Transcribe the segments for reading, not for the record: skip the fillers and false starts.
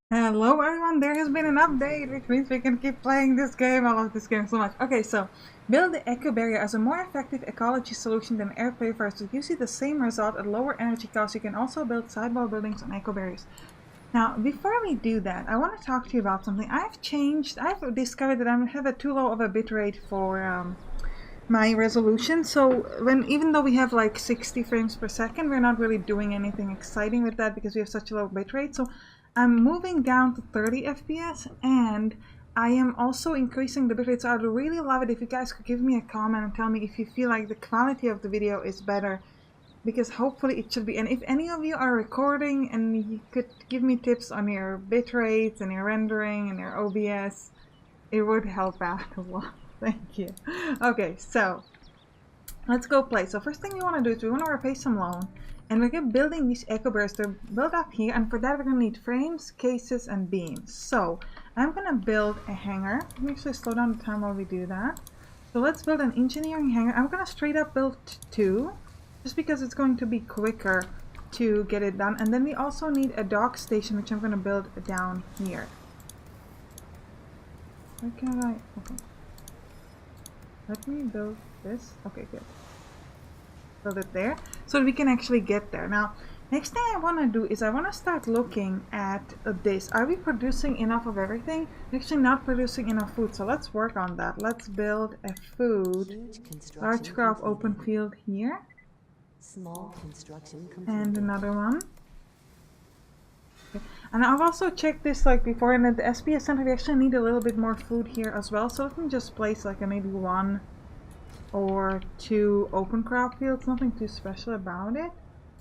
Hello everyone, there has been an update, which means we can keep playing this game. I love this game so much. Okay, so build the eco barrier as a more effective ecology solution than air purifiers. So you see the same result at lower energy costs. You can also build sidewall buildings on eco barriers. Now, before we do that, I want to talk to you about something. I've discovered that I have too low of a bitrate for my resolution. So even though we have like 60 frames per second, we're not really doing anything exciting with that because we have such a low bitrate. So I'm moving down to 30 FPS, and I am also increasing the bitrate. So I'd really love it if you guys could give me a comment and tell me if you feel like the quality of the video is better, because hopefully it should be. And if any of you are recording and you could give me tips on your bitrates and your rendering and your OBS, it would help out a lot. Thank you. Okay, so let's go play. So first thing we want to do is we want to repay some loan, and we're going to building these eco barriers. They're built up here, and for that we're going to need frames, cases, and beams. So I'm going to build a hangar. Let me actually slow down the time while we do that. So let's build an engineering hangar. I'm going to straight up build 2, just because it's going to be quicker to get it done. And then we also need a dock station, which I'm going to build down here. Where can I? Okay. Let me build this. Okay, good. Build it there so we can actually get there. Now, next thing I want to do is I want to start looking at this. Are we producing enough of everything? We're actually not producing enough food, so let's work on that. Let's build a food large crop open field here. Small construction completed. And another one. Okay. And I've also checked this like before, and at the SPS center we actually need a little bit more food here as well. So let me just place like a maybe 1 or 2 open crop fields. Nothing too special about it.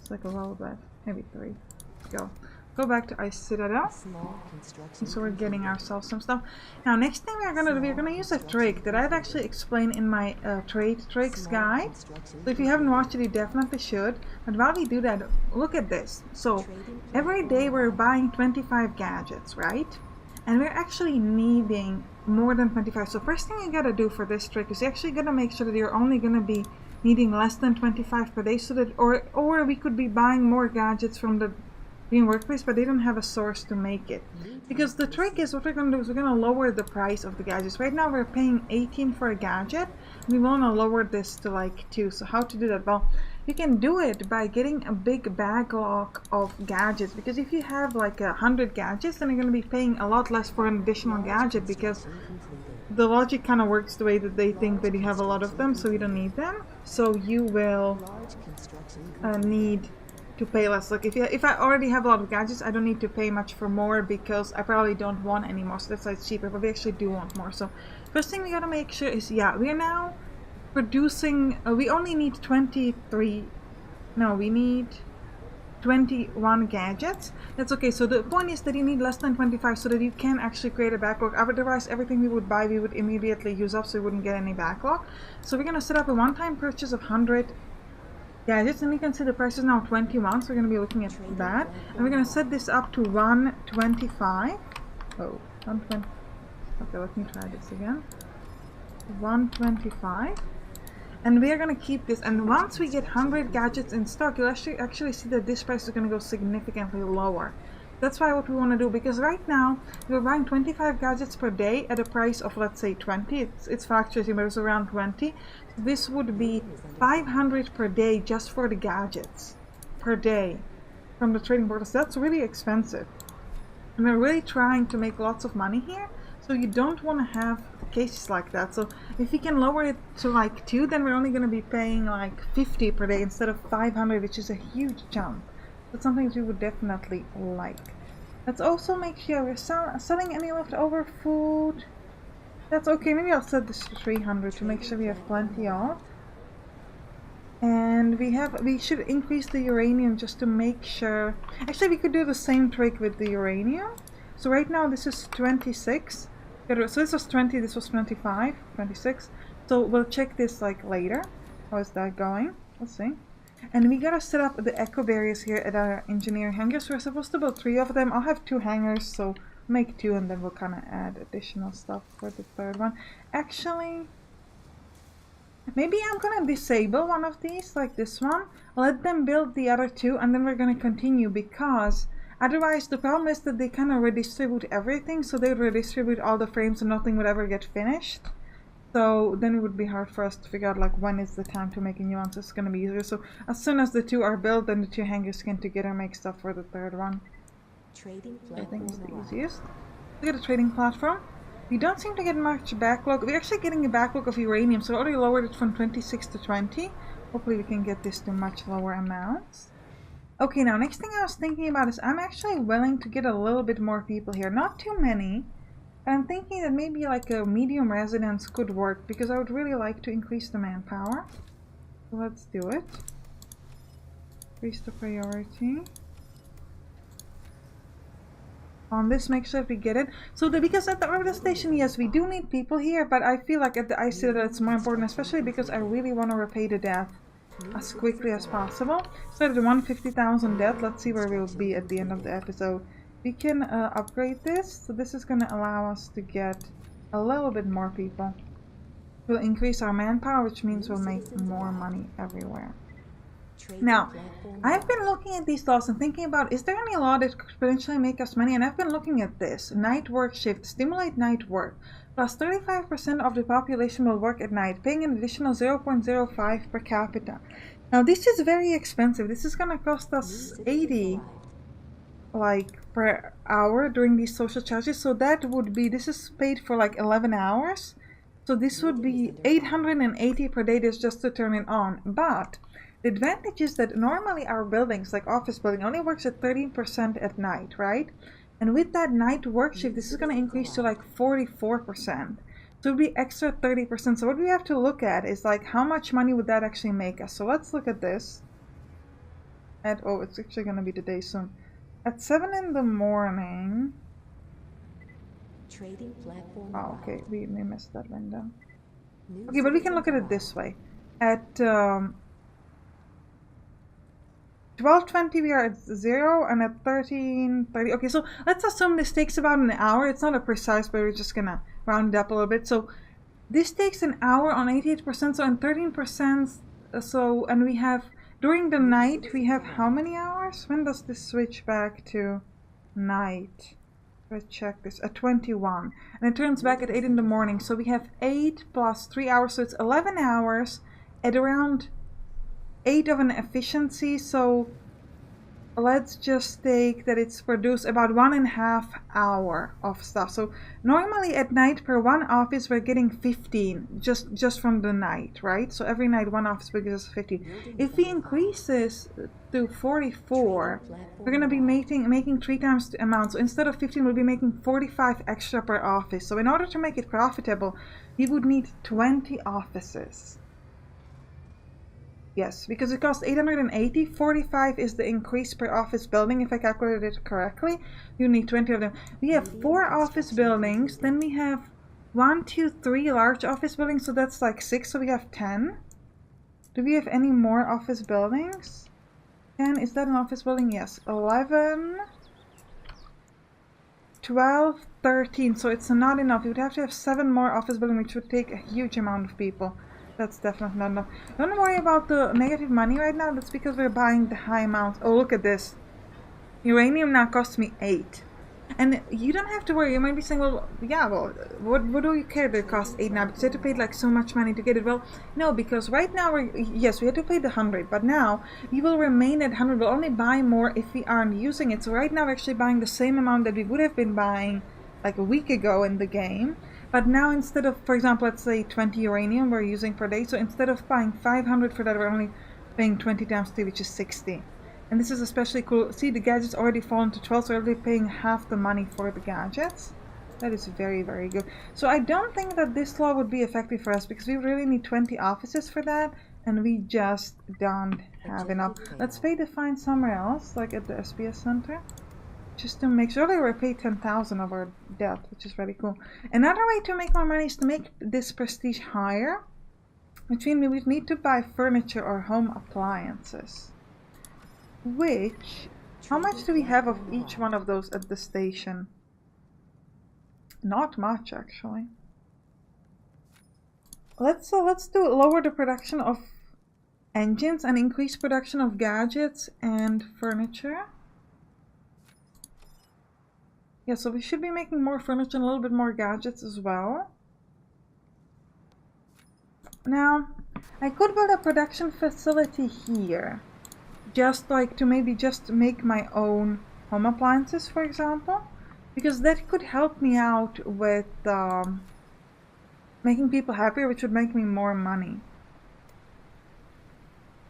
It's like a little bit, maybe 3. Go back to Ice Citadel. So we're getting ourselves some stuff. Now, next thing we're gonna do, we're gonna use a trick that I've actually explained in my trade tricks guide. So if you haven't watched it, you definitely should. But while we do that, look at this. So every day we're buying 25 gadgets, right? And we're actually needing more than 25. So first thing you gotta do for this trick is you actually gotta make sure that you're only gonna be needing less than 25 per day, so that or we could be buying more gadgets from the green workplace, but they don't have a source to make it. Because the trick is, what we're going to do is we're going to lower the price of the gadgets. Right now we're paying 18 for a gadget. We want to lower this to like 2. So how to do that? Well, you can do it by getting a big backlog of gadgets, because if you have like 100 gadgets, then you're going to be paying a lot less for an additional gadget, because the logic kind of works the way that they think that you have a lot of them, so you don't need them. So you will need to pay less. Like if I already have a lot of gadgets, I don't need to pay much for more, because I probably don't want any more, so that's why it's cheaper. But we actually do want more. So first thing we gotta make sure is, yeah, we are now producing, we only need 23, no, we need 21 gadgets. That's okay. So the point is that you need less than 25 so that you can actually create a backlog. Otherwise everything we would buy we would immediately use up, so we wouldn't get any backlog. So we're gonna set up a one-time purchase of 100 gadgets, and you can see the price is now 21, so we're going to be looking at that. And we're going to set this up to 125. Oh, 120. Okay, let me try this again. 125. And we are going to keep this, and once we get 100 gadgets in stock, you'll actually see that this price is going to go significantly lower. That's why what we want to do, because right now we're buying 25 gadgets per day at a price of, let's say, 20. It's fluctuating, but it's around 20. This would be 500 per day just for the gadgets per day from the trading portals. That's really expensive, and we're really trying to make lots of money here, so you don't want to have cases like that. So if we can lower it to like 2, then we're only going to be paying like 50 per day instead of 500, which is a huge jump. That's something we would definitely like. Let's also make sure we're selling any leftover food. That's okay. Maybe I'll set this to 300 to make sure we have plenty of. And we should increase the uranium just to make sure. Actually, we could do the same trick with the uranium. So right now this is 26. So this was 20. This was 25. 26. So we'll check this like later. How is that going? Let's see. And we gotta set up the eco barriers here at our engineering hangars. We're supposed to build 3 of them. I'll have 2 hangars, so make 2, and then we'll kind of add additional stuff for the 3rd one. Actually, maybe I'm gonna disable one of these, like this one. Let them build the other 2, and then we're gonna continue, because Otherwise, the problem is that they kind of redistribute everything, so they would redistribute all the frames and nothing would ever get finished. So then it would be hard for us to figure out like when is the time to make a new one, so it's going to be easier. So as soon as the two are built, then the two hangers can together make stuff for the third one. Trading I think it's the platform easiest. Look at the trading platform. We don't seem to get much backlog. We're actually getting a backlog of uranium, so we already lowered it from 26 to 20. Hopefully we can get this to much lower amounts. Okay, now next thing I was thinking about is I'm actually willing to get a little bit more people here. Not too many. But I'm thinking that maybe like a medium residence could work because I would really like to increase the manpower. So let's do it. Increase the priority. On this, make sure we get it. So because at the orbital station, yes, we do need people here, but I feel like at the IC that it's more important, especially because I really want to repay the debt as quickly as possible. So at the 150,000 debt, let's see where we'll be at the end of the episode. We can upgrade this, so this is going to allow us to get a little bit more people. We'll increase our manpower, which means we'll make more money everywhere. Now, I've been looking at these laws and thinking about, is there any law that could potentially make us money? And I've been looking at this. Night work shift, stimulate night work. Plus 35% of the population will work at night, paying an additional 0.05 per capita. Now, this is very expensive. This is going to cost us 80 like per hour during these social charges. So that would be, this is paid for like 11 hours. So this would be 880 per day just to turn it on. But the advantage is that normally our buildings, like office building, only works at 13% at night, right? And with that night work shift, this is going to increase to like 44%. So it would be extra 30%. So what we have to look at is like how much money would that actually make us. So let's look at this. Oh, it's actually going to be the day soon. At 7 in the morning. Trading platform. Oh, okay, we missed that window. Okay, but we can look at it this way. At 12:20 we are at 0, and at 13:30. Okay, so let's assume this takes about an hour. It's not a precise, but we're just gonna round it up a little bit. So this takes an hour on 88%. So on 13%. So and we have during the night we have how many hours? When does this switch back to night? Let's check this at 21, and it turns back at 8 in the morning. So we have 8 plus 3 hours, so it's 11 hours at around 8 of an efficiency. So let's just take that it's produced about 1.5 hour of stuff. So normally at night per one office we're getting 15 just from the night, right? So every night one office will give us 15. If we increase this to 44, we're going to be making 3 times the amount. So instead of 15 we'll be making 45 extra per office. So in order to make it profitable we would need 20 offices. Yes, because it costs 880. 45 is the increase per office building. If I calculated it correctly, you need 20 of them. We have 4 office buildings. Then we have 1, 2, 3 large office buildings. So that's like 6. So we have 10. Do we have any more office buildings? 10. Is that an office building? Yes. 11, 12, 13. So it's not enough. We would have to have 7 more office buildings, which would take a huge amount of people. That's definitely not enough. Don't worry about the negative money right now. That's because we're buying the high amount. Oh, look at this. Uranium now costs me 8. And you don't have to worry. You might be saying, well, yeah, well, what do you care that it costs 8 now? Because you had to pay like so much money to get it. Well, no, because right now, yes, we had to pay the 100. But now, we will remain at 100. We'll only buy more if we aren't using it. So right now, we're actually buying the same amount that we would have been buying like a week ago in the game. But now instead of, for example, let's say 20 uranium we're using per day, so instead of buying 500 for that, we're only paying 20 times 3, which is 60. And this is especially cool. See, the gadgets already fallen to 12, so we're already paying half the money for the gadgets. That is very, very good. So I don't think that this law would be effective for us, because we really need 20 offices for that, and we just don't have enough. Let's pay to find somewhere else, like at the SPS center. Just to make sure they were paid 10,000 of our debt, which is very cool. Another way to make more money is to make this prestige higher, which means we would need to buy furniture or home appliances. Which, how much do we have of each one of those at the station? Not much, actually. Let's do lower the production of engines and increase production of gadgets and furniture. Yeah, so we should be making more furniture and a little bit more gadgets as well. Now, I could build a production facility here. Just like to maybe just make my own home appliances, for example. Because that could help me out with making people happier, which would make me more money.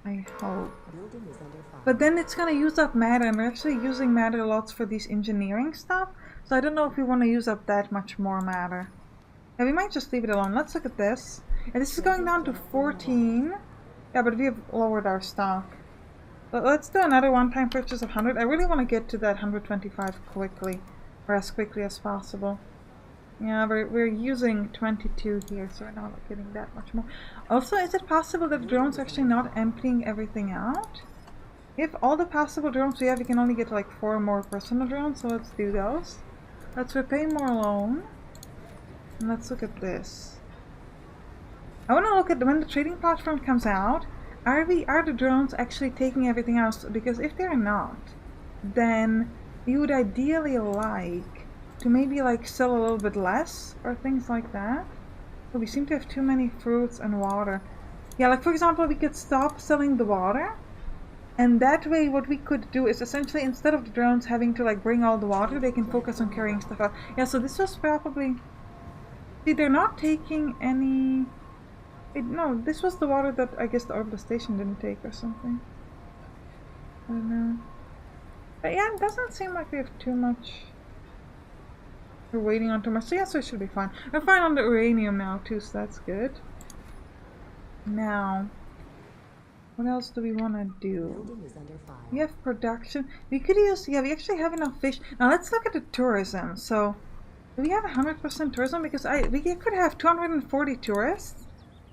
I hope. Building is under fire. But then it's gonna use up matter, and we're actually using matter lots for these engineering stuff. So I don't know if we want to use up that much more matter. Yeah, we might just leave it alone. Let's look at this. And this is going down to 14. Yeah, but we have lowered our stock. But let's do another one-time purchase of 100. I really want to get to that 125 quickly, or as quickly as possible. Yeah, we're using 22 here, so we're not getting that much more. Also, is it possible that the drones are actually not emptying everything out? If all the possible drones we have, we can only get like 4 more personal drones, so let's do those. Let's repay more loan. And let's look at this. I want to look at when the trading platform comes out. Are the drones actually taking everything else? Because if they're not, then we would ideally like to maybe like sell a little bit less or things like that. But we seem to have too many fruits and water. Yeah, like for example, we could stop selling the water. And that way what we could do is essentially instead of the drones having to like bring all the water, they can focus on carrying stuff out. Yeah, so this was probably... See, they're not taking any... No, this was the water that I guess the orbital station didn't take or something. I don't know. But yeah, it doesn't seem like we have too much. We're waiting on too much. So yeah, so it should be fine. We're fine on the uranium now too, so that's good. Now, what else do we want to do? Building is under fire. We have production. We could use, yeah, we actually have enough fish. Now let's look at the tourism. So, do we have 100% tourism? Because we could have 240 tourists.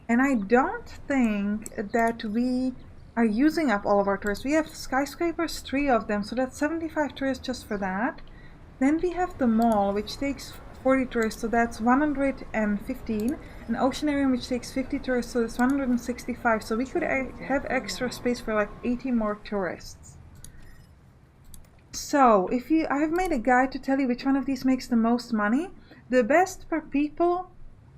And I don't think that we are using up all of our tourists. We have skyscrapers, 3 of them, so that's 75 tourists just for that. Then we have the mall, which takes 40 tourists, so that's 115. An oceanarium, which takes 50 tourists, so that's 165. So we could have extra space for like 80 more tourists. So, I have made a guide to tell you which one of these makes the most money. The best per people...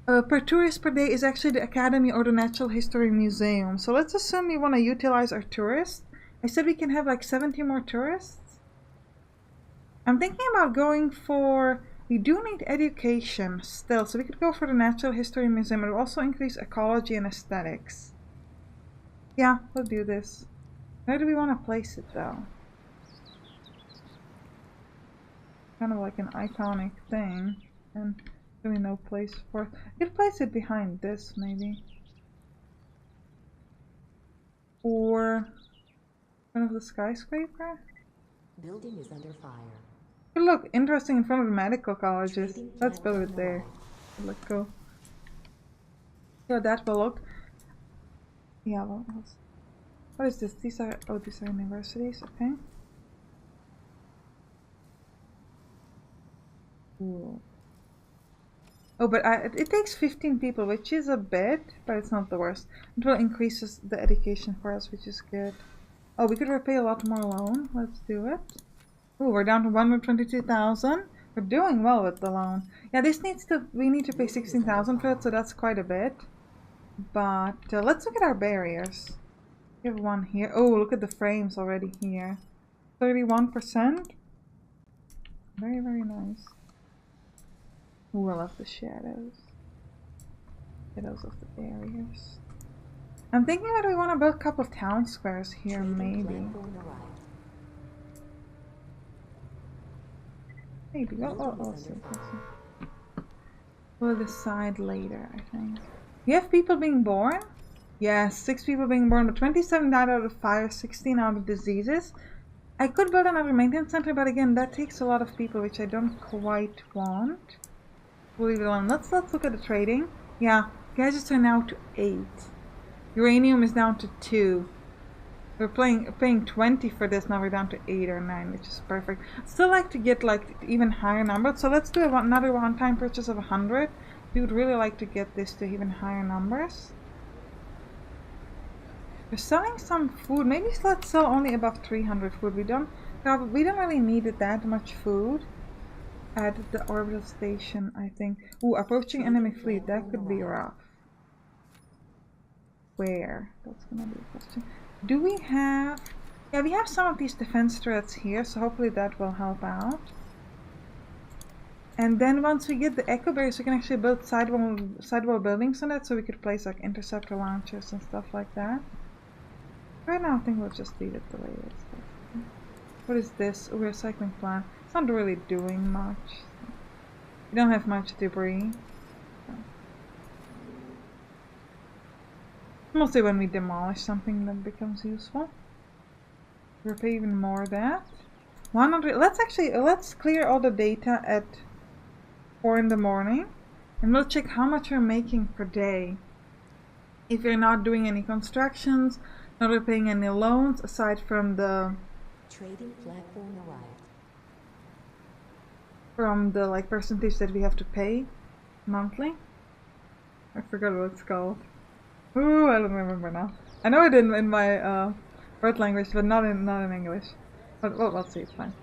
per tourist per day is actually the Academy or the Natural History Museum. So let's assume we want to utilize our tourists. I said we can have like 70 more tourists. I'm thinking about going for... We do need education still, so we could go for the Natural History Museum. It will also increase ecology and aesthetics. Yeah, we'll do this. Where do we want to place it though? Kind of like an iconic thing. And... really no place for it. We could place it behind this, maybe. Or in front of the skyscraper? Building is under fire. It could look interesting in front of the medical colleges. Let's build it there. Look cool. Yeah, that will look. Yeah, what is this? These are universities, okay. Ooh. Oh, but it takes 15 people, which is a bit, but it's not the worst. It will increase the education for us, which is good. Oh, we could repay a lot more loan. Let's do it. Oh, we're down to 122,000. We're doing well with the loan. Yeah, we need to pay 16,000 for it, so that's quite a bit. But let's look at our barriers. We have one here. Oh, look at the frames already here. 31%. Very, very nice. Ooh, I love the shadows. Shadows of the barriers. I'm thinking that we want to build a couple of town squares here, maybe. Maybe. I'll see. We'll decide later, I think. We have people being born? Yes, 6 people being born, but 27 died out of fire, 16 out of diseases. I could build another maintenance center, but again, that takes a lot of people, which I don't quite want. We'll leave it alone. Let's look at the trading. Yeah, gadgets are now to 8. Uranium is down to 2. We're paying 20 for this, now we're down to 8 or 9, which is perfect. Still like to get like even higher numbers, so let's do another one-time purchase of 100. We would really like to get this to even higher numbers. We're selling some food. Maybe let's sell only above 300 food. We don't really need that much food. at the orbital station, I think. Ooh, approaching enemy fleet. That could be rough. Where? That's gonna be a question. Do we have... Yeah, we have some of these defense turrets here, so hopefully that will help out. And then once we get the echo barriers, we can actually build sidewall buildings on it, so we could place like interceptor launchers and stuff like that. Right now, I think we'll just leave it the way it is. What is this? A recycling plant. It's not really doing much. We don't have much debris. So. Mostly when we demolish something that becomes useful. Repair even more of that. 100. Let's clear all the data at 4 in the morning, and we'll check how much we're making per day. If you're not doing any constructions, not repaying any loans aside from the Trading platform arrived. From the like percentage that we have to pay monthly. I forgot what it's called. Ooh, I don't remember now. I know it in my birth language, but not in English. But well, let's see, it's fine.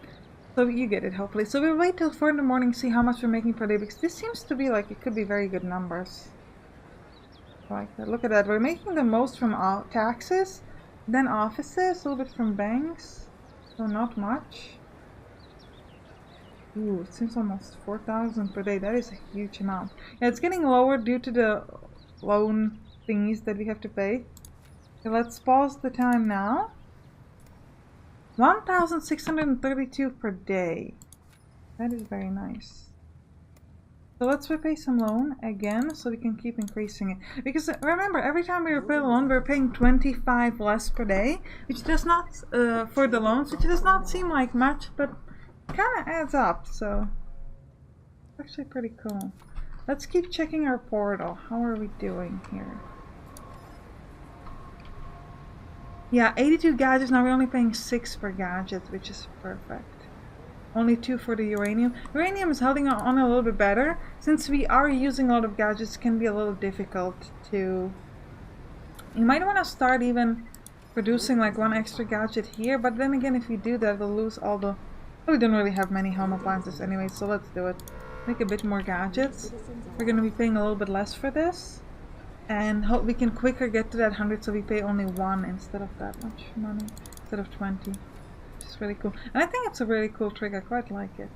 So you get it, hopefully. So we'll wait till 4 in the morning, see how much we're making per day, because this seems to be like, it could be very good numbers. Like that. Look at that. We're making the most from taxes, then offices, a little bit from banks. So not much. Ooh, it seems almost 4,000 per day. That is a huge amount. Yeah, it's getting lower due to the loan thingies that we have to pay. Okay, let's pause the time now. 1,632 per day. That is very nice. So let's repay some loan again so we can keep increasing it. Because remember, every time we repay a loan, we're paying 25 less per day, which does not, for the loans, which does not seem like much, but kind of adds up, so it's actually pretty cool. Let's keep checking our portal. How are we doing here? Yeah, 82 gadgets. Now we're only paying 6 per gadget, which is perfect. Only 2 for the uranium. Uranium is holding on a little bit better. Since we are using a lot of gadgets, it can be a little difficult to... You might want to start even producing like 1 extra gadget here, but then again, if we do that, we'll lose all the... Well, we don't really have many home appliances anyway, so let's do it. Make a bit more gadgets. We're going to be paying a little bit less for this. And hope we can quicker get to that 100, so we pay only 1 instead of that much money. Instead of 20. It's really cool. And I think it's a really cool trick. I quite like it.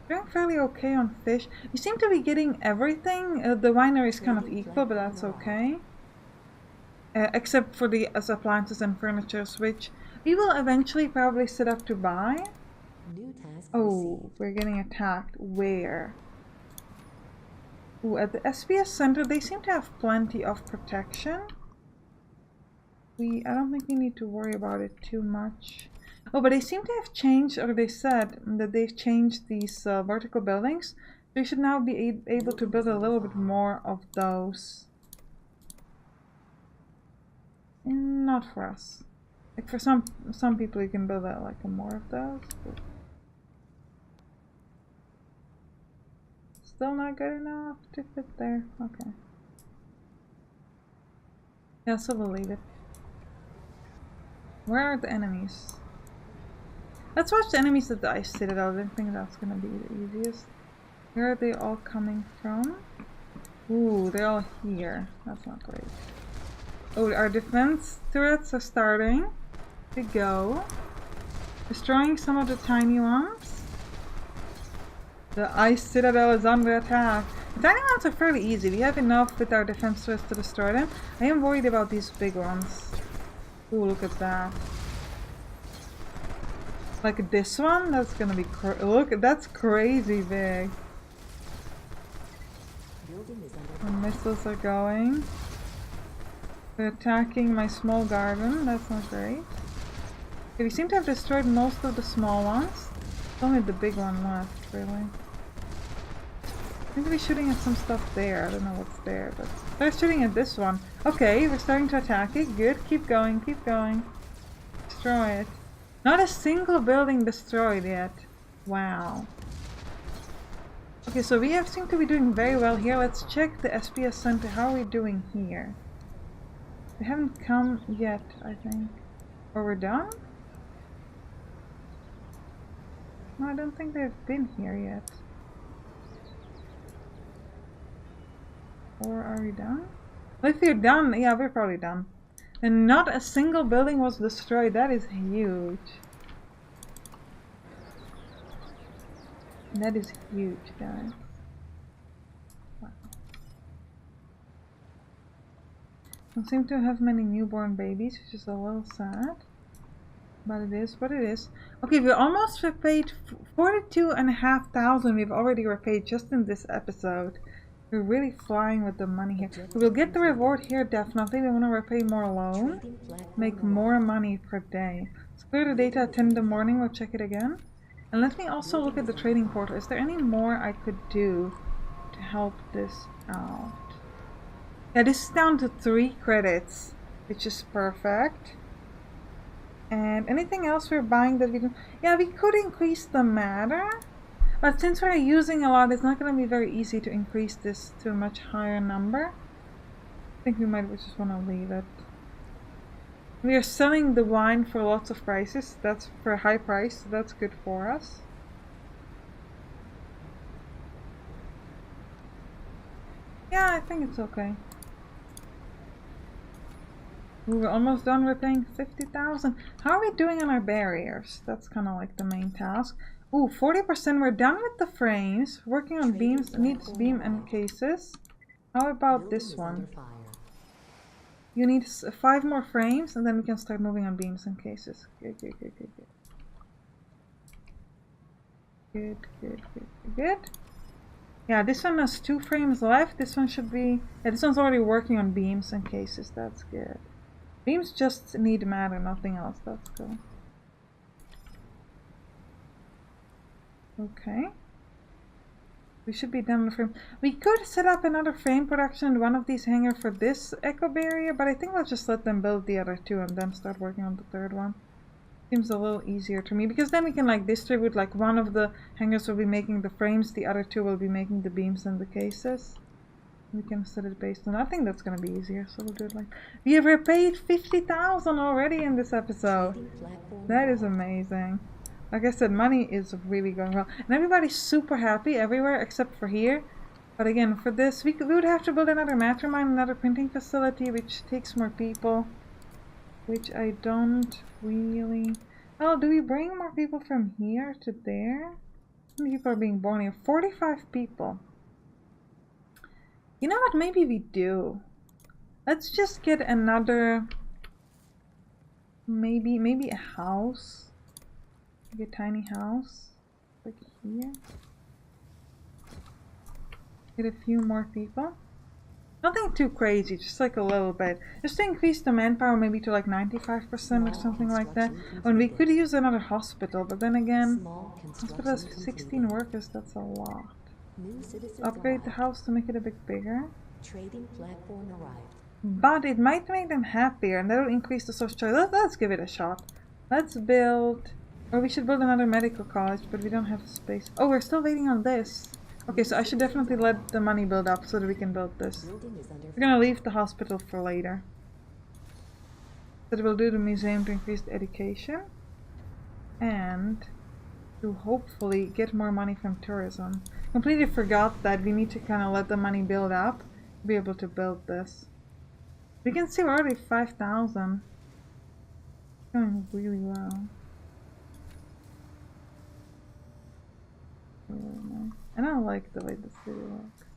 Doing fairly okay on fish. We seem to be getting everything. The winery is kind of equal, but that's okay. Except for the appliances and furniture, which we will eventually probably set up to buy. New task Oh, received. we're getting attacked. Where? Ooh, at the SPS center, they seem to have plenty of protection. I don't think we need to worry about it too much. Oh, but they seem to have changed, or they said that they've changed these vertical buildings. We should now be able to build a little bit more of those. Not for us. Like for some people, you can build like more of those. But still not good enough to fit there. Okay. Yeah, so we'll leave it. Where are the enemies? Let's watch the enemies at the ice citadel. I don't think that's gonna be the easiest. Where are they all coming from? Ooh, they're all here. That's not great. Oh, our defense turrets are starting to go. Destroying some of the tiny ones. The ice citadel is under attack. The tiny ones are fairly easy. We have enough with our defense turrets to destroy them. I am worried about these big ones. Ooh, look at that. Like this one? That's gonna be look, that's crazy big. Building is The under missiles are going. They're attacking my small garden. That's not great. Okay, we seem to have destroyed most of the small ones. It's only the big one left, really. Seem to be shooting at some stuff there. I don't know what's there, but they're shooting at this one. Okay, we're starting to attack it. Good. Keep going. Keep going. Destroy it. Not a single building destroyed yet. Wow. Okay, so we seem to be doing very well here. Let's check the SPS center. How are we doing here? They haven't come yet, I think. Or we're done? No, I don't think they've been here yet. Or are we done? Well, if you're done, yeah, we're probably done. And not a single building was destroyed. That is huge. That is huge, guys. Wow. Don't seem to have many newborn babies, which is a little sad. But it is what it is. Okay, we almost repaid 42,500. We've already repaid just in this episode. We're really flying with the money here. We will get the reward here, definitely. We want to repay more loan. Make more money per day. Let's clear the data at 10 in the morning. We'll check it again. And let me also look at the trading portal. Is there any more I could do to help this out? Yeah, this is down to 3 credits, which is perfect. And anything else we're buying that we don't... Yeah, we could increase the matter. But since we're using a lot, it's not going to be very easy to increase this to a much higher number. I think we might just want to leave it. We are selling the wine for lots of prices. That's for a high price, so that's good for us. Yeah, I think it's okay. We were almost done. We're paying 50,000. How are we doing on our barriers? That's kind of like the main task. Ooh, 40%. We're done with the frames. Working on beams. Needs beam and cases. How about this one? You need 5 more frames, and then we can start moving on beams and cases. Good, good, good, good, good. Good, good, good, good, good. Yeah, this one has 2 frames left. This one should be... Yeah, this one's already working on beams and cases. That's good. Beams just need matter, nothing else. That's cool. Okay. We should be done with frame. We could set up another frame production in one of these hangars for this echo barrier, but I think we'll just let them build the other 2 and then start working on the 3rd one. Seems a little easier to me, because then we can like distribute, like one of the hangars will be making the frames, the other 2 will be making the beams and the cases. We can set it based on... I think that's going to be easier, so we'll do it like... We have repaid 50,000 already in this episode. That is amazing. Like I said, money is really going well. And everybody's super happy everywhere except for here. But again, for this, we would have to build another mastermind, another printing facility, which takes more people. Which I don't really... Oh, do we bring more people from here to there? How many people are being born here? 45 people. You know what? Maybe we do. Let's just get another... Maybe a house. Like a tiny house. Like here. Get a few more people. Nothing too crazy, just like a little bit. Just to increase the manpower maybe to like 95% or something like that. And we could use another hospital, but then again, hospital has 16 workers, that's a lot. Upgrade the house to make it a bit bigger. Trading platform arrived. But it might make them happier and that'll increase the social charge. Let's give it a shot. Let's build... Or we should build another medical college, but we don't have space. Oh, we're still waiting on this. Okay, so I should definitely let the money build up so that we can build this. We're gonna leave the hospital for later. But we'll do the museum to increase the education. And to hopefully get more money from tourism. Completely forgot that we need to kind of let the money build up to be able to build this. We can see we're already 5,000. Going really well. I don't like the way this video looks.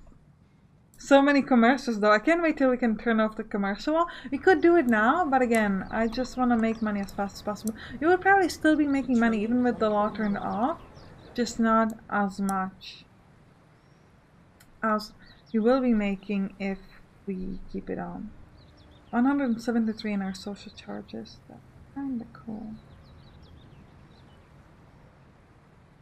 So many commercials though. I can't wait till we can turn off the commercial. We could do it now, but again, I just want to make money as fast as possible. You will probably still be making money even with the law turned off, just not as much as you will be making if we keep it on. 173 in our social charges. That's kinda cool.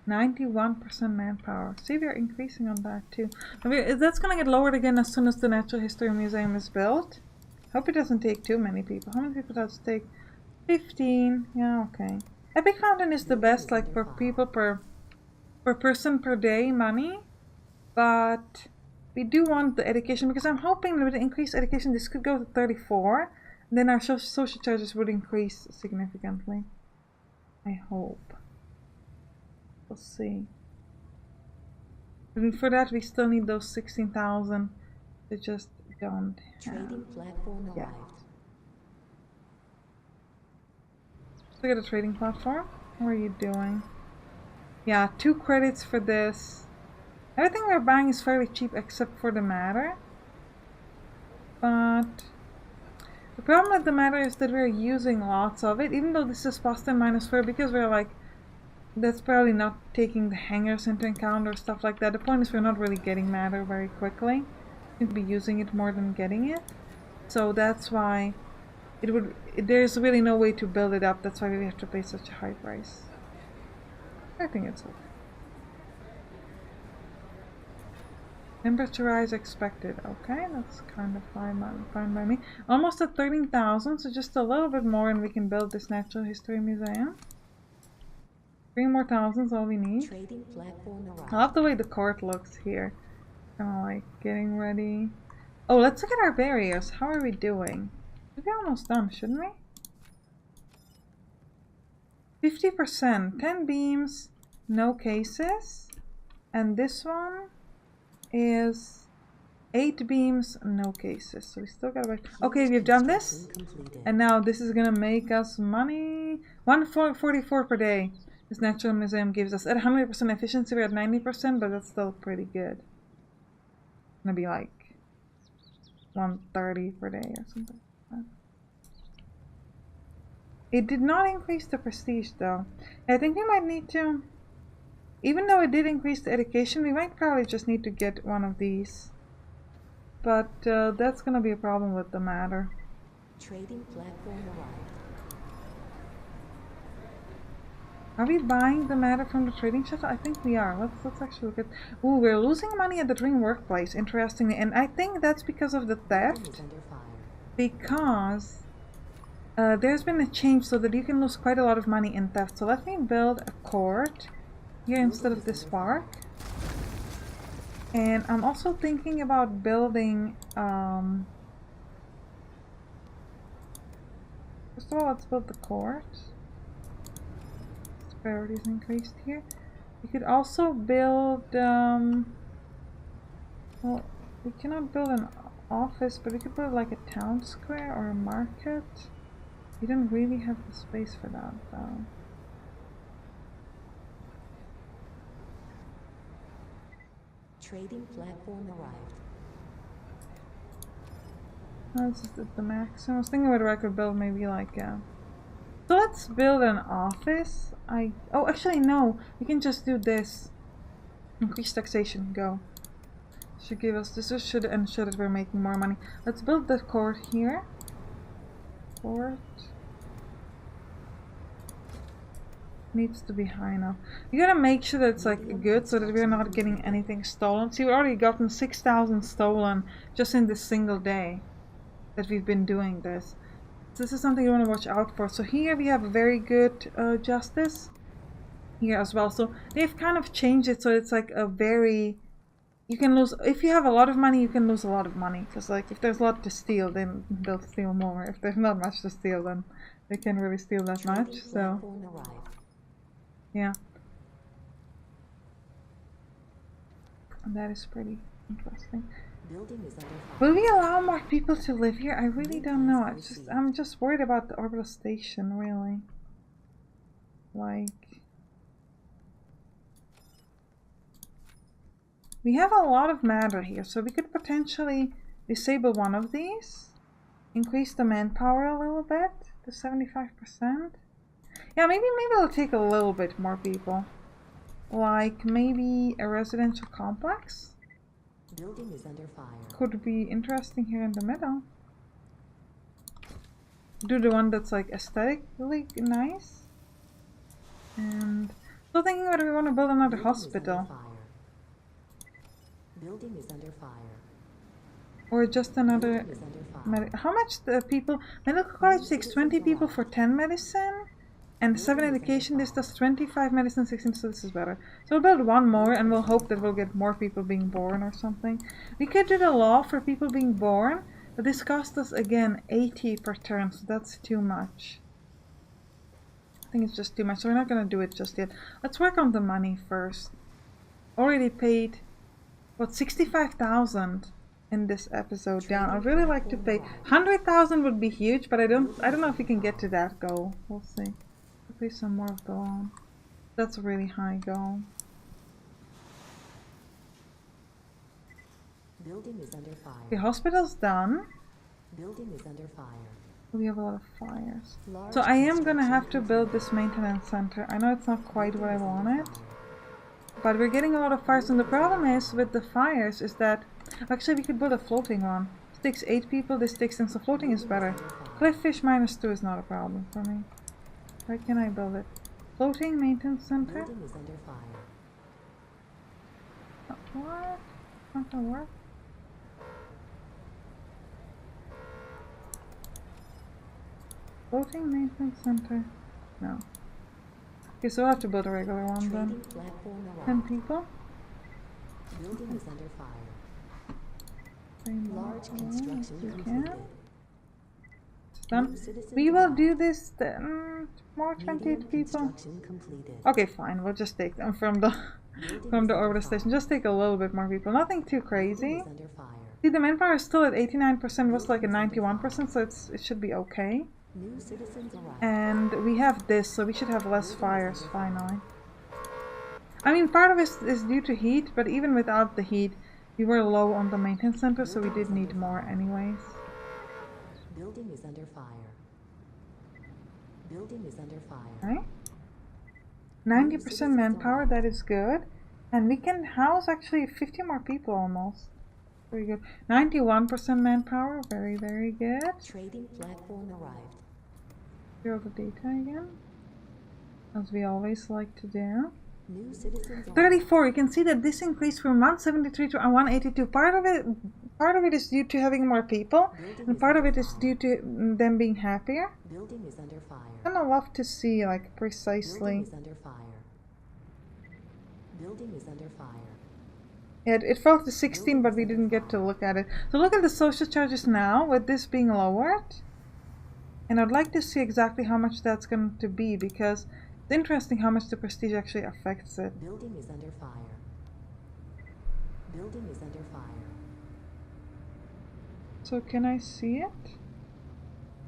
91% manpower. See, we are increasing on that too. That's gonna get lowered again as soon as the Natural History Museum is built. Hope it doesn't take too many people. How many people does it take? 15. Yeah, okay. Epic Fountain is the best, like per people per person per day money. But we do want the education because I'm hoping with the increased education this could go to 34. And then our social charges would increase significantly. I hope. We'll see. And for that, we still need those 16,000. They just don't have. Trading platform Yeah. arrived. Look at the trading platform. How are you doing? Yeah, 2 credits for this. Everything we're buying is fairly cheap except for the matter. But the problem with the matter is that we're using lots of it, even though this is positive -4, because we're like, that's probably not taking the hangers into account or stuff like that. The point is we're not really getting matter very quickly. We'd be using it more than getting it. So that's why there's really no way to build it up. That's why we have to pay such a high price. I think it's okay. Temperature rise expected. Okay, that's kind of fine by me. Almost at 13,000, so just a little bit more and we can build this natural history museum. 3 more thousands, all we need. Trading platform arrived. I love the way the court looks here. Kind of like getting ready. Oh, let's look at our barriers. How are we doing? We'd be almost done, shouldn't we? 50%. 10 beams, no cases. And this one is 8 beams, no cases. So we still gotta wait. Okay, we've done this. And now this is gonna make us money. 144 per day. This natural museum gives us. At 100% efficiency, we're at 90%, but that's still pretty good. Gonna be like 130 per day or something. It did not increase the prestige though. I think we might need to, even though it did increase the education, we might probably just need to get one of these. But that's gonna be a problem with the matter. Trading platform arrived. Are we buying the matter from the trading shuttle? I think we are. Let's actually look at. Ooh, we're losing money at the Dream Workplace, interestingly, and I think that's because of the theft. Because there's been a change so that you can lose quite a lot of money in theft. So let me build a court here instead of this park. And I'm also thinking about building. First of all, let's build the court. Priorities increased here. We could also build well, we cannot build an office, but we could build like a town square or a market. We don't really have the space for that though. Trading platform arrived. This is the maximum. I was thinking whether I could build maybe like a. So let's build an office. Oh, actually no. We can just do this. Increase taxation. Go. Should give us this. Should ensure that we're making more money. Let's build the court here. Court needs to be high enough. You gotta make sure that it's like good, so that we're not getting anything stolen. See, we've already gotten 6,000 stolen just in this single day that we've been doing this. This is something you want to watch out for. So here we have a very good justice here as well. So they've kind of changed it so it's like a very, you can lose, if you have a lot of money, you can lose a lot of money. Because like if there's a lot to steal, then they'll steal more. If there's not much to steal, then they can't really steal that much. So yeah. And that is pretty interesting. Will we allow more people to live here? I really don't know. I'm just worried about the orbital station, really. Like, we have a lot of matter here, so we could potentially disable one of these, increase the manpower a little bit to 75%. Yeah, maybe it'll take a little bit more people. Like maybe a residential complex. Building is under fire. Could be interesting here in the middle. Do the one that's like aesthetically nice. And still thinking whether we want to build another hospital. Building is under fire. Or just another how much the people medical college takes 20 people for 10 medicine and 7 education. This does 25 medicine, 16, so this is better. So we'll build one more and we'll hope that we'll get more people being born or something. We could do the law for people being born, but this cost us again 80 per turn, so that's too much. think it's just too much, so we're not gonna do it just yet. Let's work on the money first. Already paid, what, 65,000 in this episode down. I'd really like to pay 100,000 would be huge, but I don't know if we can get to that goal. We'll see. I'll pay some more of the loan. That's a really high goal. Building is under fire. The hospital's done. Building is under fire. We have a lot of fires. Large So I am gonna construction have to build completed. this maintenance center. I know it's not quite what I Building is under wanted, fire. but we're getting a lot of fires, and the problem is with the fires is that actually we could build a floating one. This takes 8 people, this takes 10, so floating is better. Clifffish -2 is not a problem for me. Where can I build it? Floating maintenance center? Building is under fire. What? Not gonna work. Floating maintenance center? No. Okay, so we'll have to build a regular one then. Trading platform 10 arrived. people? Building is under fire. Large Yes, construction we completed. can. Done. New citizens We will arrived. do this then. More 28 Medium people. construction completed. Okay, fine. We'll just take them from the Building is orbital under station. fire. Just take a little bit more people. Nothing too Building crazy. is under fire. See, the manpower is still at 89%. Was like at 91%, so it should be okay. New citizens arrived. And we have this, so we should have less fires finally. I mean, part of it is due to heat, but even without the heat, we were low on the maintenance center, so we did need more anyways. Building is under fire. Building is under fire. Right? 90% manpower, that is good. And we can house actually 50 more people almost. Very good. 91% manpower, very, very good. Trading platform arrived. Zero the data again, as we always like to do. New citizens arrived. 34, you can see that this increased from 173 to 182. Part of it is due to having more people, and part of it is due to them being happier. Building is under fire. And I love to see like Building precisely. is under fire. Building is under fire. Yeah, it fell to 16, but we didn't get to look at it. So look at the social charges now, with this being lowered. And I'd like to see exactly how much that's going to be, because it's interesting how much the prestige actually affects it. Building is under fire. Building is under fire. So can I see it?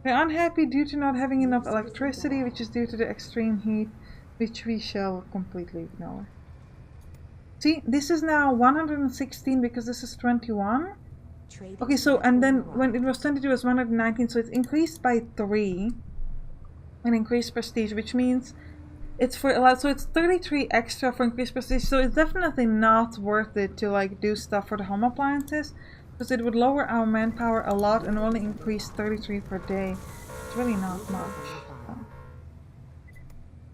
We're unhappy due to not having enough electricity, which is due to the extreme heat, which we shall completely ignore. See, this is now 116 because this is 21. Trading Okay, so, and then platform when it arrived. was 22 it was 119, so it's increased by 3. And increased prestige, which means it's for a lot, so it's 33 extra for increased prestige, so it's definitely not worth it to like do stuff for the home appliances, because it would lower our manpower a lot and only increase 33 per day. It's really not much.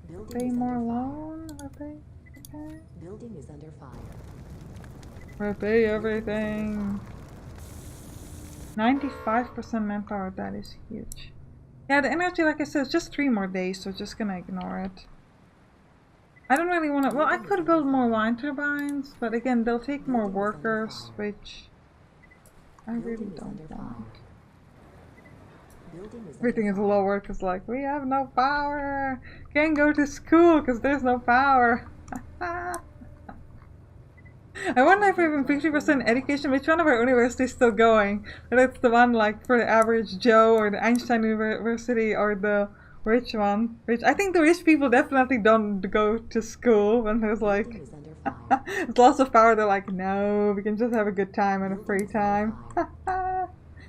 Building Pay is more under fire. loan, repay, okay. Building is under fire. Repay everything. 95% manpower, that is huge. Yeah, the energy, like I said, is just 3 more days, so just gonna ignore it. I don't really want to. Well, I could build more wind turbines, but again, they'll take more workers, which I really Building is don't under fire. want. Building is Everything is under fire. lower because, like, we have no power. Can't go to school because there's no power. I wonder if we have 50% education. Which one of our universities is still going? Whether it's the one like for the average Joe, or the Einstein University, or the rich one. Which I think the rich people definitely don't go to school when there's Building like is under fire. there's lots of power. They're like, no, we can just have a good time and a free time.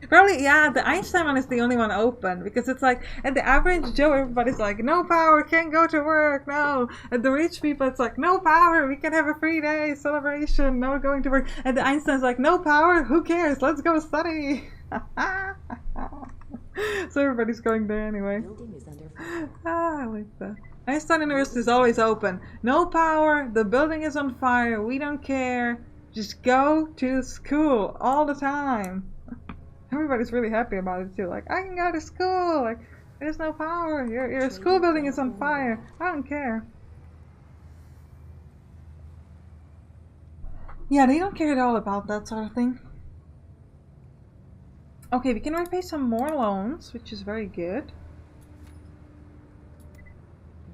Probably, yeah, the Einstein one is the only one open, because it's like, at the average Joe, everybody's like, no power, can't go to work, no. At the rich people, it's like, no power, we can have a free day, celebration, no going to work. And the Einstein's like, no power, who cares, let's go study. So everybody's going there anyway. Building is under fire. I like that. Einstein University is always open. No power, the building is on fire, we don't care. Just go to school all the time. Everybody's really happy about it too. Like, I can go to school. Like, there's no power. Your school building is on fire. I don't care. Yeah, they don't care at all about that sort of thing. Okay, we can repay some more loans, which is very good.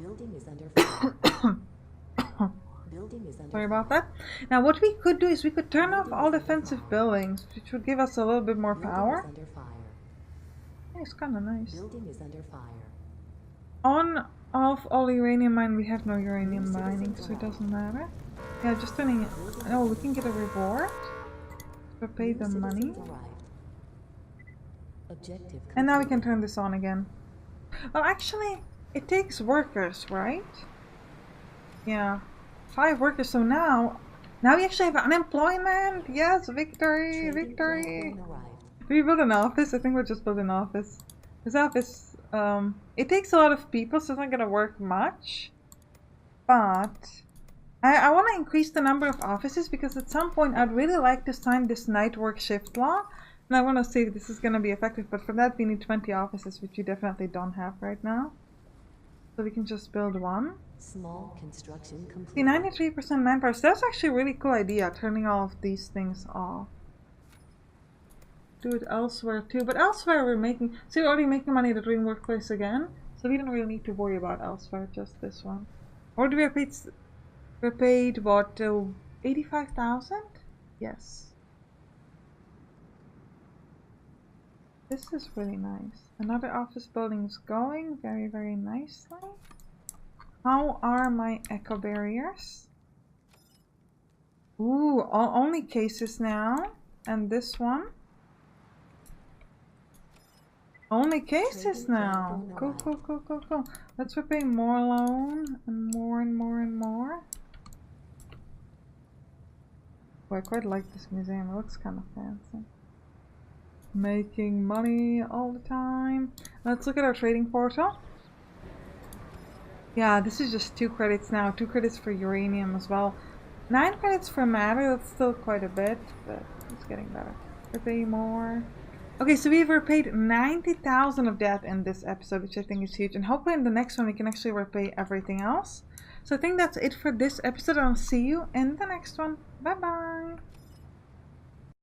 Building is under fire. Building is under Sorry fire. about that. Now what we could do is we could turn off all defensive buildings, which would give us a little bit more Building power. is under fire. Yeah, it's kind of nice. Building is under fire. On, off all uranium mine. We have no uranium mining, so it doesn't matter. Yeah, just turning it. Oh, we can get a reward. We pay the New money. citizens arrived. Objective And now we can complete. turn this on again. Well, actually, it takes workers, right? Yeah. 5 workers, so now we actually have unemployment! Yes, victory! Trading Victory! platform arrived. Do we build an office? I think we'll just build an office. This office, it takes a lot of people, so it's not gonna work much. But I want to increase the number of offices because at some point I'd really like to sign this night work shift law. And I want to see if this is gonna be effective, but for that we need 20 offices, which we definitely don't have right now. So we can just build one. Small construction complete. See, 93% manpower. So that's actually a really cool idea, turning all of these things off. Do it elsewhere too, but elsewhere we're making, so we're already making money at the Dream Workplace again, so we don't really need to worry about elsewhere, just this one. Or do we're paid what, 85,000? Yes. This is really nice. Another office building is going very, very nicely. How are my echo barriers? Ooh, only cases now. And this one? Only cases now. Cool, cool, cool, cool, cool. Let's repay more loan and more and more and more. Oh, I quite like this museum. It looks kind of fancy. Making money all the time. Let's look at our trading portal. Yeah, this is just 2 credits now. 2 credits for uranium as well. 9 credits for matter. That's still quite a bit, but it's getting better. Repay more. Okay, so we've repaid 90,000 of that in this episode, which I think is huge. And hopefully in the next one we can actually repay everything else. So I think that's it for this episode. I'll see you in the next one. Bye bye.